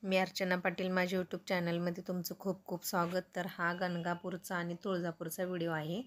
मी अर्चना पाटील माझ्या यूट्यूब चॅनलमध्ये तुमचं खूप खूप स्वागत। तर हा गणगापूरचा आणि तुळजापूरचा व्हिडिओ आहे।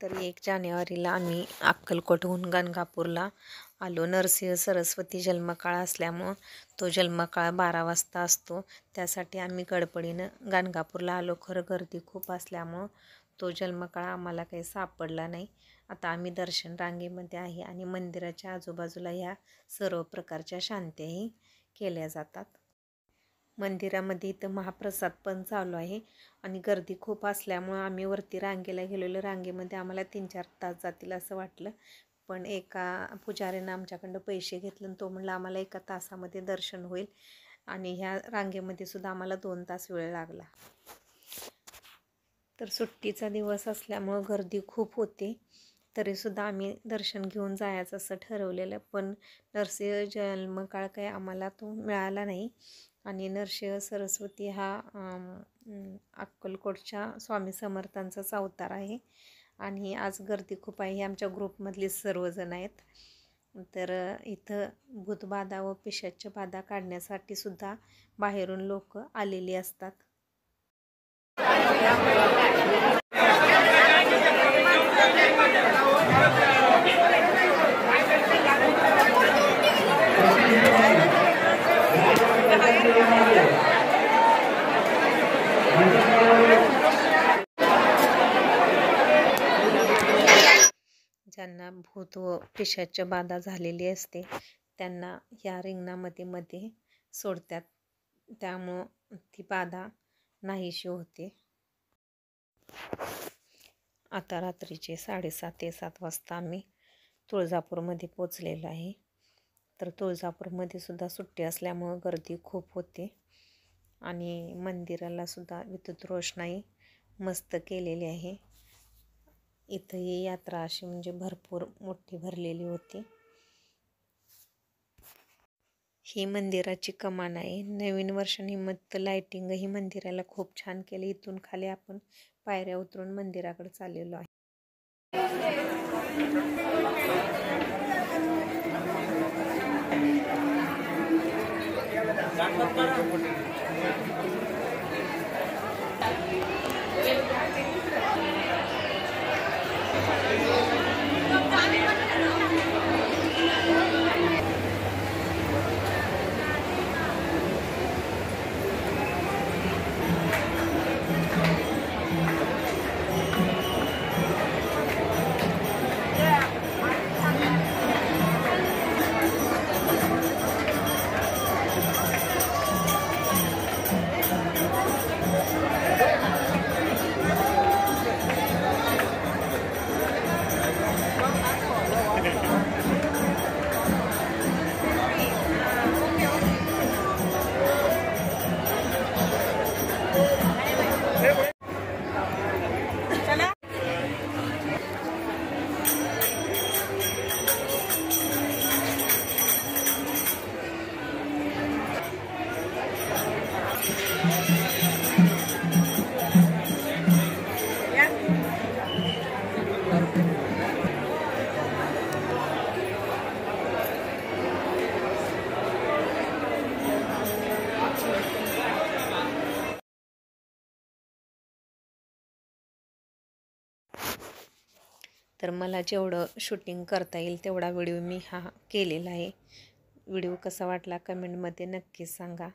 तर 1 जानेवारीला आम्ही अक्कलकोटहून गणगापूरला आलो। नरसिंह सरस्वती जन्मकाळ असल्यामुळं तो जन्मकाळ 12 वाजता असतो, त्यासाठी आम्ही गडबडीनं गणगापूरला आलो। खरं गर्दी खूप असल्यामुळं तो जन्मकाळ आम्हाला काही सापडला नाही। आता आम्ही दर्शन रांगेमध्ये आहे आणि मंदिराच्या आजूबाजूला ह्या सर्व प्रकारच्या शांत्याही केल्या जातात। मंदिरामध्ये इथं महाप्रसाद पण चालू आहे आणि गर्दी खूप असल्यामुळं आम्ही वरती रांगेला गेलेलो। रांगेमध्ये आम्हाला 3-4 तास जातील असं वाटलं, पण एका पुजाऱ्यानं आमच्याकडं पैसे घेतले आणि तो म्हणला आम्हाला 1 तासामध्ये दर्शन होईल आणि ह्या रांगेमध्ये सुद्धा आम्हाला 2 तास वेळ लागला। तर सुट्टीचा दिवस असल्यामुळं गर्दी खूप होती, तरीसुद्धा आम्ही दर्शन घेऊन जायचं असं ठरवलेलं, पण नरसिंह जन्मकाळ काही आम्हाला तो मिळाला नाही। आणि नरसिंह सरस्वती हा अक्कलकोटच्या स्वामी समर्थांचाच अवतार आहे आणि आज गर्दी खूप आहे। आमच्या ग्रुपमधले सर्वजण आहेत। तर इथं भूतबाधा व पिशाच्य बाधा काढण्यासाठी सुद्धा बाहेरून लोक आलेली असतात। ज्यांना भूत व पिशाच्य बाधा झालेली असते त्यांना या रिंगणामध्ये सोडतात, त्यामुळं ती बाधा नाहीशी होते। आता रात्रीचे 7:30 ते 7 वाजता आम्ही तुळजापूरमध्ये पोचलेलो आहे। तर तुळजापूरमध्ये सुद्धा सुट्टी असल्यामुळं गर्दी खूप होते आणि मंदिराला सुद्धा विद्युत रोषणाई मस्त केलेली आहे। इथं ही यात्रा अशी म्हणजे भरपूर मोठी भरलेली होती। ही मंदिराची कमान आहे। नवीन वर्षानिमित्त लाइटिंग ही मंदिराला खूप छान केली। इथून खाली आपण पायऱ्या उतरून मंदिराकडे चाललेलो आहे। तर मला जेवढं शूटिंग करता येईल तेवढा व्हिडिओ मी हा केलेला आहे। व्हिडिओ कसा वाटला कमेंटमध्ये नक्कीच सांगा।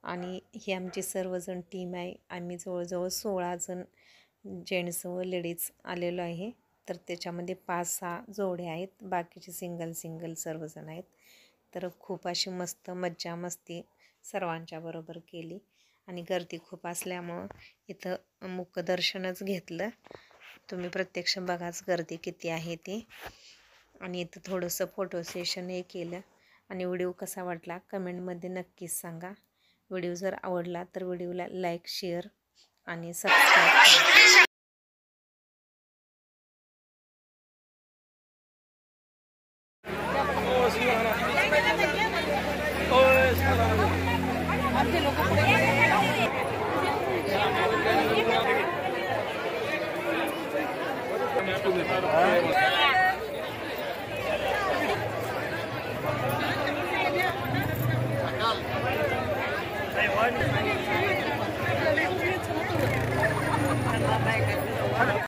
आणि ही आमची सर्वजण टीम आहे। आम्ही जवळजवळ 16 जण जेंट्स व लेडीज आलेलो आहे। तर त्याच्यामध्ये 5-6 जोडे आहेत, बाकीचे सिंगल सर्वजण आहेत। तर खूप अशी मस्त मज्जा मस्ती सर्वांच्या बरोबर केली आणि गर्दी खूप असल्यामुळं इथं मुखदर्शनच घेतलं. तुम्ही प्रत्यक्ष बघाच गर्दी किती आहे ती. आणि इथं थोडंसं फोटो सेशनही केलं. आणि व्हिडिओ कसा वाटला कमेंटमध्ये नक्कीच सांगा. व्हिडिओ जर आवडला तर व्हिडिओला लाईक, शेअर आणि सबस्क्राईब करा. आमचे लोक